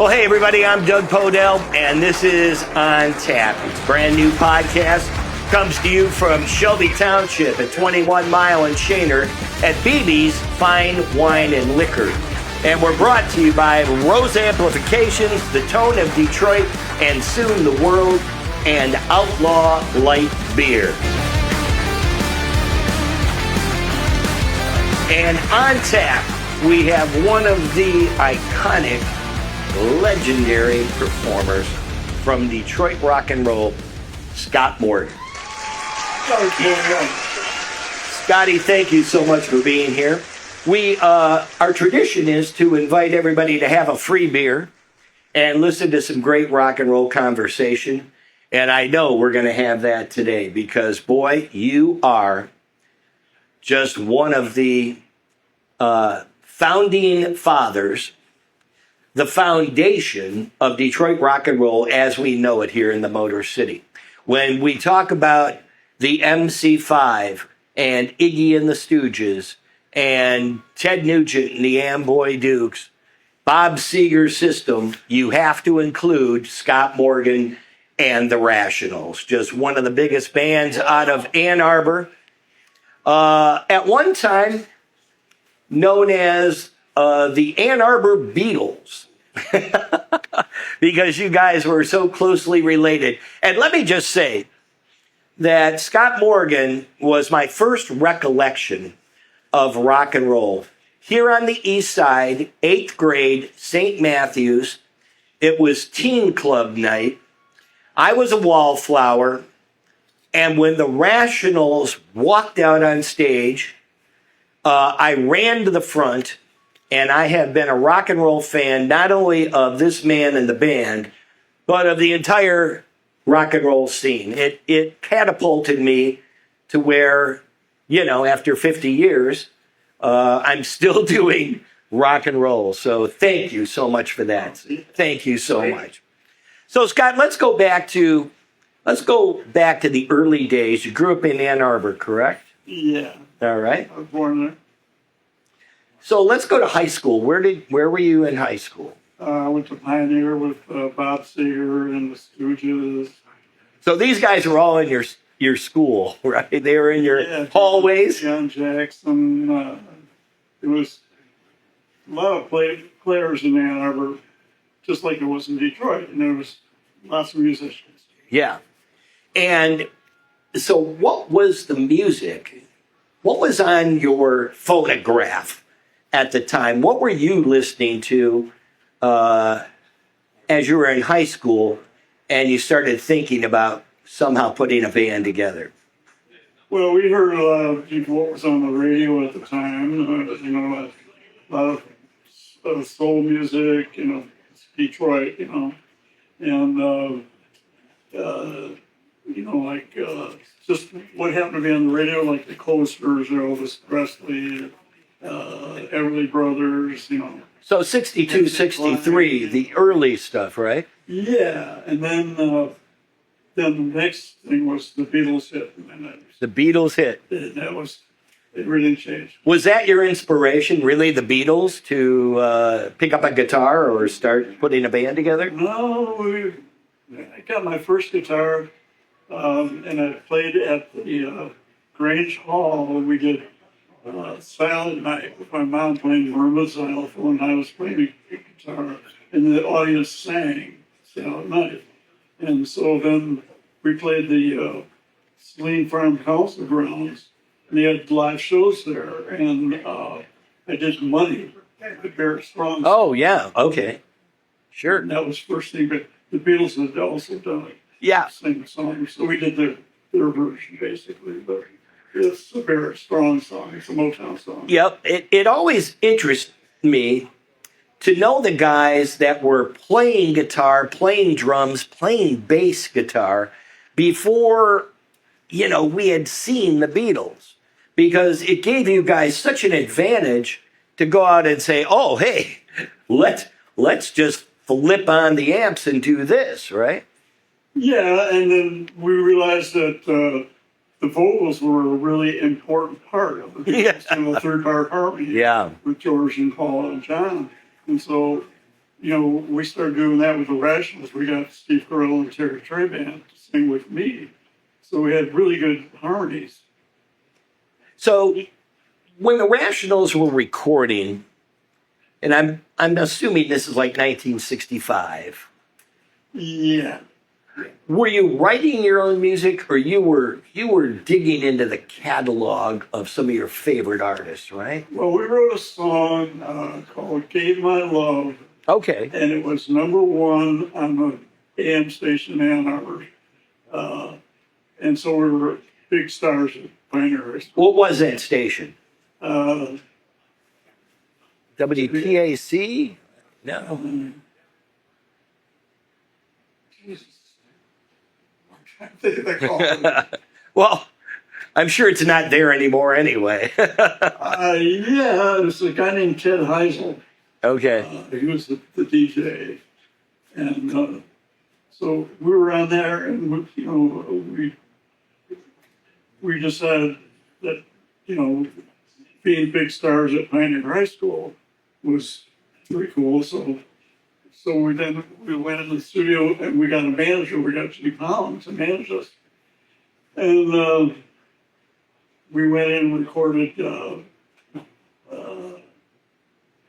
Well, hey, everybody, I'm Doug Podell, and this is On Tap. It's a brand new podcast. Comes to you from Shelby Township at 21 Mile and Shaner at BB's Fine Wine and Liquor. And we're brought to you by Rose Amplifications, The Tone of Detroit, and soon the world, and Outlaw Light Beer. And on tap, we have one of the iconic, legendary performers from Detroit rock and roll, Scott Morgan. Scotty, thank you so much for being here. Our tradition is to invite everybody to have a free beer and listen to some great rock and roll conversation. And I know we're going to have that today because, boy, you are just one of the founding fathers, the foundation of Detroit rock and roll as we know it here in the Motor City. When we talk about the MC5 and Iggy and the Stooges and Ted Nugent and the Amboy Dukes, Bob Seger's system, you have to include Scott Morgan and the Rationals. Just one of the biggest bands out of Ann Arbor. At one time, known as the Ann Arbor Beatles, because you guys were so closely related. And let me just say that Scott Morgan was my first recollection of rock and roll. Here on the east side, 8th grade, St. Matthews, it was teen club night. I was a wallflower, and when the Rationals walked out on stage, I ran to the front, and I have been a rock and roll fan, not only of this man and the band, but of the entire rock and roll scene. It catapulted me to where, after 50 years, I'm still doing rock and roll. So thank you so much for that. Thank you so much. So Scott, let's go back to the early days. You grew up in Ann Arbor, correct? Yeah. All right. I was born there. So let's go to high school. Where were you in high school? I went to Pioneer with Bob Seger and the Stooges. So these guys were all in your school, right? They were in your hallways? John Jackson. It was a lot of players in Ann Arbor, just like it was in Detroit. And there was lots of musicians. Yeah. And so what was the music? What was on your phonograph at the time? What were you listening to as you were in high school and you started thinking about somehow putting a band together? Well, we heard a lot of what was on the radio at the time. A lot of soul music, Detroit, and just what happened to be on the radio, like the Coasters, Elvis Presley, Everly Brothers, So 62, 63, the early stuff, right? Yeah, and then the next thing was the Beatles hit. The Beatles hit. It really changed. Was that your inspiration, really, the Beatles, to pick up a guitar or start putting a band together? No, I got my first guitar, and I played at the Grange Hall. We did Silent Night with my mom playing marimba xylophone, and I was playing the guitar, and the audience sang Silent Night. And so then we played the Saline Farm Council grounds, and they had live shows there, and I did Money, the Barrett Strong. Oh, yeah, okay. Sure. And that was the first thing, but the Beatles had also done it. Yeah. Sing songs, so we did their version, basically, but it's a Barrett Strong song. It's a Motown song. Yep. It always interests me to know the guys that were playing guitar, playing drums, playing bass guitar before, we had seen the Beatles. Because it gave you guys such an advantage to go out and say, oh, hey, let's just flip on the amps and do this, right? Yeah, and then we realized that the vocals were a really important part of the Beatles, third part harmony with George and Paul and John. And so, we started doing that with the Rationals. We got Steve Carell and Terry Trey Band to sing with me. So we had really good harmonies. So when the Rationals were recording, and I'm assuming this is like 1965. Yeah. Were you writing your own music, or you were digging into the catalog of some of your favorite artists, right? Well, we wrote a song called "Gave My Love," Okay. and it was #1 on the AM station in Ann Arbor. And so we were big stars at Pioneer. What was that station? Uh, WPAC? No. Jesus. I'm trying to think of the call. Well, I'm sure it's not there anymore anyway. Yeah, there's a guy named Ted Heisel. Okay. He was the DJ. And so we were on there, and we decided that, being big stars at Pioneer High School was pretty cool. So we went in the studio, and we got a manager. We got G. Pound to manage us. And we went in and recorded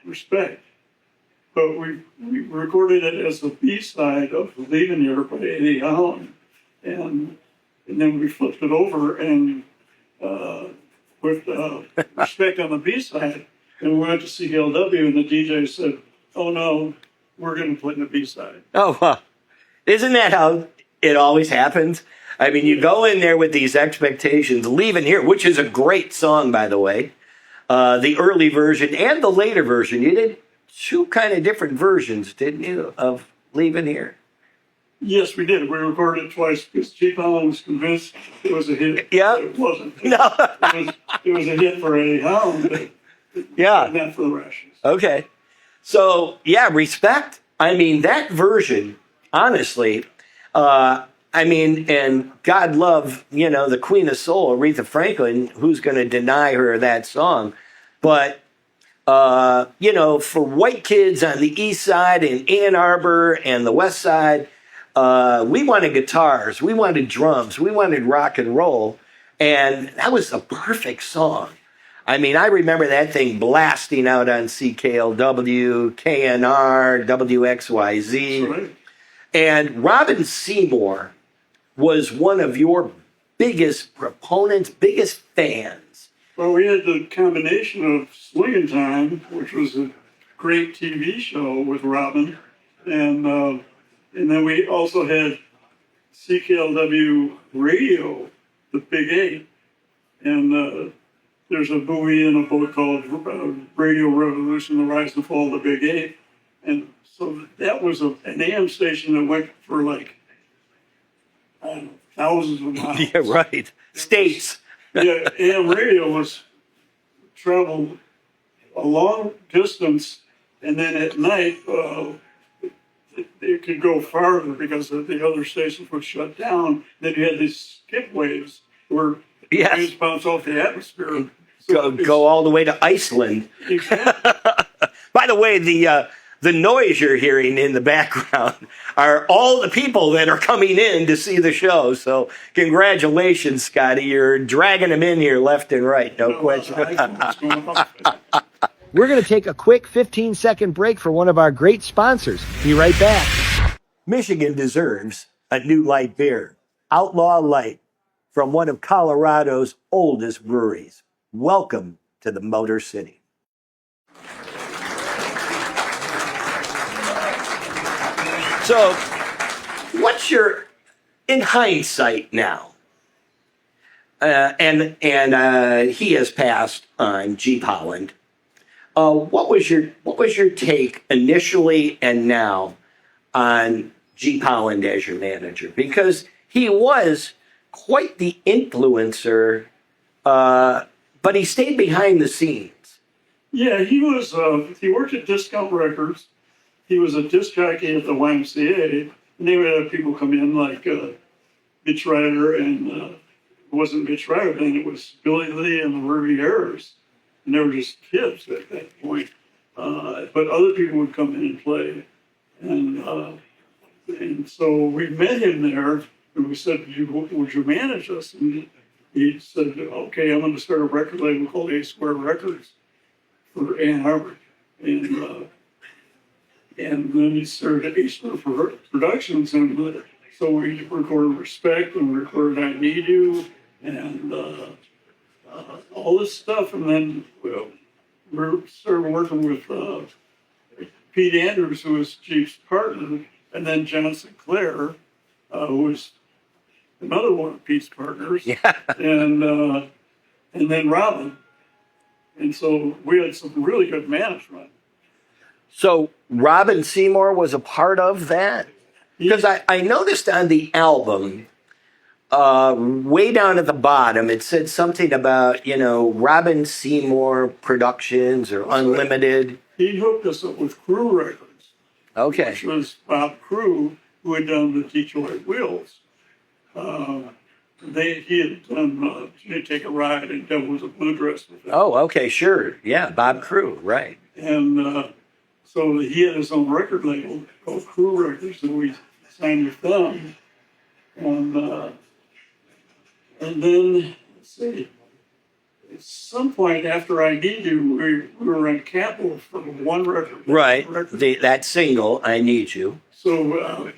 Respect. But we recorded it as the B-side of Leaving Here by Eddie Holland. And then we flipped it over and put Respect on the B-side. And we went to CKLW, and the DJ said, "Oh, no, we're going to put in the B-side." Oh, isn't that how it always happens? I mean, you go in there with these expectations, Leaving Here, which is a great song, by the way. The early version and the later version. You did two kind of different versions, didn't you, of Leaving Here? Yes, we did. We recorded it twice because Chief Holland was convinced it was a hit. Yeah. It wasn't. No. It was a hit for Eddie Holland, but Yeah. not for the Rations. Okay. So, yeah, Respect. I mean, that version, honestly, and God love, the Queen of Soul, Aretha Franklin, who's going to deny her that song. But, for white kids on the east side in Ann Arbor and the west side, we wanted guitars, we wanted drums, we wanted rock and roll. And that was a perfect song. I mean, I remember that thing blasting out on CKLW, KNR, WXYZ. Right. And Robin Seymour was one of your biggest proponents, biggest fans. Well, we had the combination of Swingin' Time, which was a great TV show with Robin, and then we also had CKLW Radio, the Big Eight, and there's a buoy in a book called Radio Revolution: The Rise and Fall of the Big Eight, and so that was an AM station that went for like thousands of miles. Yeah, right. States. Yeah, AM radio was traveled a long distance, and then at night it could go farther because the other stations were shut down. Then you had these skip waves where Yes. waves bounce off the atmosphere. So Go all the way to Iceland. Exactly. By the way, the noise you're hearing in the background are all the people that are coming in to see the show. So congratulations, Scotty. You're dragging them in here left and right. No question. We're going to take a quick 15-second break for one of our great sponsors. Be right back. Michigan deserves a new light beer. Outlaw Light from one of Colorado's oldest breweries. Welcome to the Motor City. So, what's your, in hindsight now, and he has passed on, G. Holland. What was your take initially and now on G. Holland as your manager? Because he was quite the influencer, but he stayed behind the scenes. Yeah, he was. He worked at Discount Records. He was a disc jockey at the YMCA, and they would have people come in like Mitch Ryder, and it wasn't Mitch Ryder then, it was Billy Lee and the Rivieras, and they were just kids at that point. But other people would come in and play. And so we met him there, and we said, would you manage us? And he said, okay, I'm going to start a record label called A Square Records for Ann Arbor. And then he started A Square Productions, and so we recorded Respect and recorded I Need You and all this stuff. And then we started working with Pete Andrews, who was Chief's partner, and then John Sinclair, who was another one of Pete's partners, Yeah. and then Robin. And so we had some really good management. So Robin Seymour was a part of that? Because I noticed on the album, way down at the bottom, it said something about, Robin Seymour Productions or Unlimited. He hooked us up with Crew Records, Okay. which was Bob Crew, who had done the Detroit Wheels. He had done Take a Ride and Devil's a Blue Dress with them. Oh, okay, sure. Yeah, Bob Crew, right. And so he had his own record label called Crew Records, and we signed with them. And then, let's see, at some point after I Need You, we were on Capitol for one record. Right. That single, I Need You. So,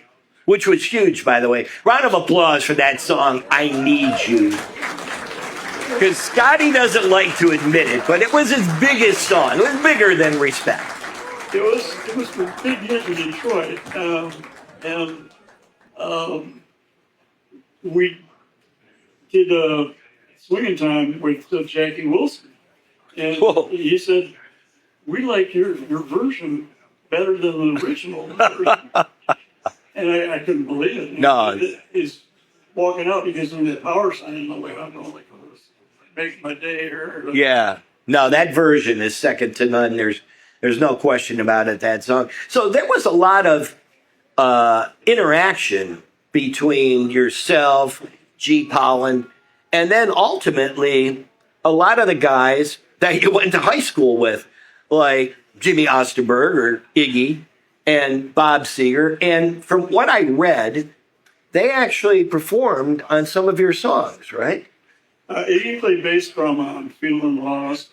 Which was huge, by the way. Round of applause for that song, I Need You. Because Scotty doesn't like to admit it, but it was his biggest song. It was bigger than Respect. it was a big hit in Detroit. We did a swinging time with Jackie Wilson. And Whoa. he said, we like your version better than the original version. And I couldn't believe it. No. He's walking out, he gives me the power sign in the way. I'm going like, oh, this makes my day here. Yeah. No, that version is second to none. There's no question about it, that song. So there was a lot of interaction between yourself, G. Pollen, and then ultimately a lot of the guys that you went to high school with, like Jimmy Osterberg or Iggy and Bob Seger. And from what I read, they actually performed on some of your songs, right? Iggy played bass drum on Feeling Lost.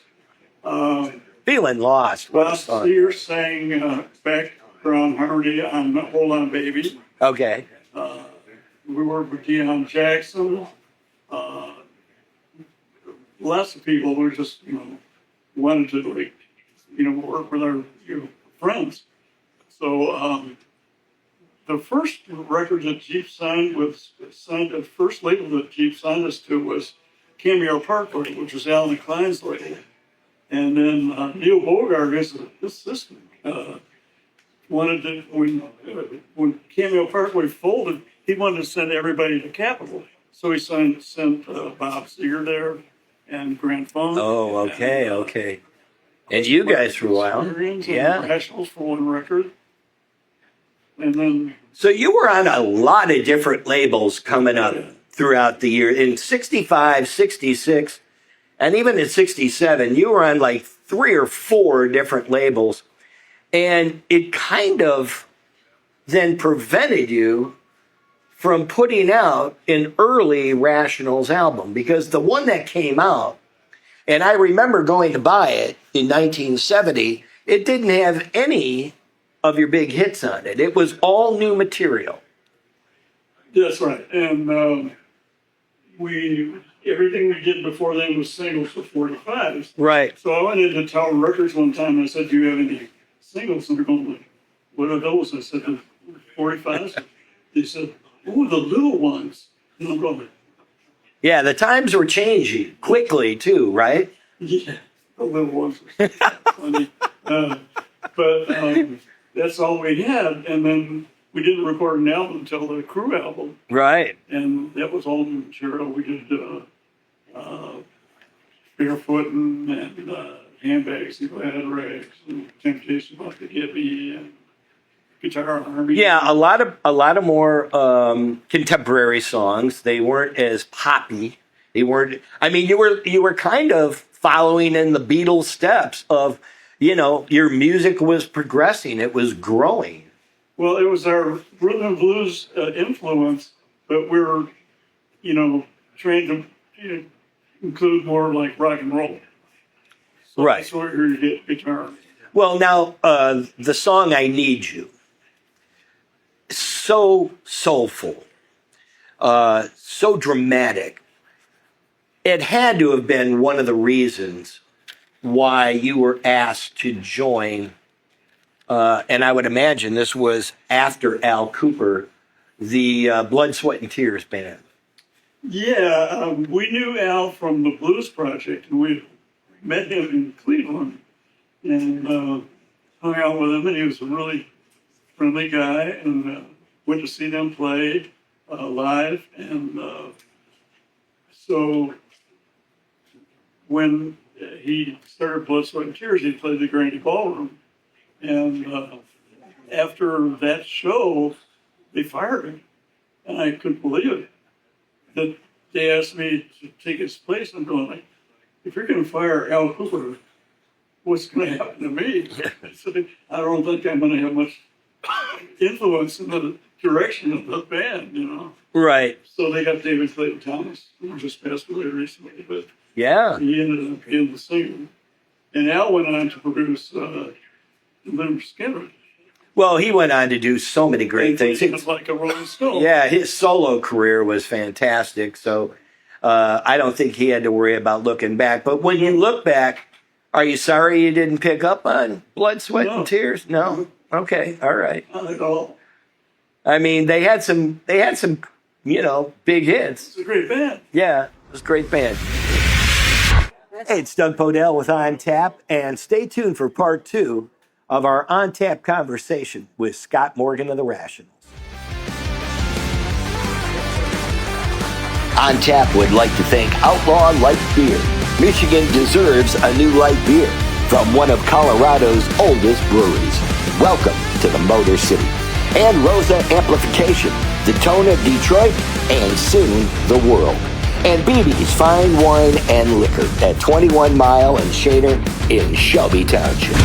Feeling Lost. What a Bob song. Seger sang background harmony on Hold On Baby. Okay. We worked with Deion Jackson. Lots of people who just, wanted to, work with our friends. So the first record that Jeep the first label that Jeep signed us to was Cameo Parkway, which was Alan Klein's label. And then Neil Bogart, his assistant, wanted to, when Cameo Parkway folded, he wanted to send everybody to Capitol. So he sent Bob Seger there and Grant Funk. Oh, okay, okay. And you guys for a while. Yeah. Nationals for one record. And then. So you were on a lot of different labels coming up throughout the year. In 65, 66, and even in 67, you were on like 3 or 4 different labels. And it kind of then prevented you from putting out an early Rationals album, because the one that came out, and I remember going to buy it in 1970, it didn't have any of your big hits on it. It was all new material. That's right. And everything we did before then was singles for 45s. Right. So I went into Tower Records one time and I said, do you have any singles? And they're going, what are those? I said, the 45s. They said, oh, the little ones. And I'm going, Yeah, the times were changing quickly too, right? yeah, the little ones were funny. But that's all we had. And then we didn't record an album until the Crew album. Right. And that was all new material. We did Barefootin' and Handbags and Glad Rags and Temptation About to Get Me and Guitar Army. Yeah, a lot of more contemporary songs. They weren't as poppy. They weren't. I mean, you were kind of following in the Beatles' steps of, your music was progressing. It was growing. Well, it was our rhythm and blues influence, but we're, trained to include more like rock and roll. So Right. that's where you get guitar. Well, now, the song I Need You, so soulful, so dramatic. It had to have been one of the reasons why you were asked to join, and I would imagine this was after Al Cooper, the Blood, Sweat, and Tears band. Yeah, we knew Al from the Blues Project, and we met him in Cleveland and hung out with him, and he was a really friendly guy, and went to see them play live. And so when he started Blood, Sweat, and Tears, he played the Grandy Ballroom. And after that show, they fired him, and I couldn't believe it. That they asked me to take his place. I'm going like, if you're going to fire Al Cooper, what's going to happen to me? I said, I don't think I'm going to have much influence in the direction of the band, Right. So they got David Clayton Thomas, who just passed away recently, but Yeah. he ended up being the singer. And Al went on to produce Leonard Skinner. Well, he went on to do so many great things. He was like a Rolling Stone. Yeah, his solo career was fantastic. So I don't think he had to worry about looking back. But when you look back, are you sorry you didn't pick up on Blood, Sweat, and Tears? No. Okay. All right. Not at all. I mean, they had some, big hits. It's a great band. Yeah, it was a great band. Hey, it's Doug Podell with On Tap, and stay tuned for part 2 of our On Tap conversation with Scott Morgan of the Rationals. On Tap would like to thank Outlaw Light Beer. Michigan deserves a new light beer from one of Colorado's oldest breweries. Welcome to the Motor City. And Rosa Amplification, the tone of Detroit, and soon the world. And BB's Fine Wine and Liquor at 21 Mile and Shader in Shelby Township.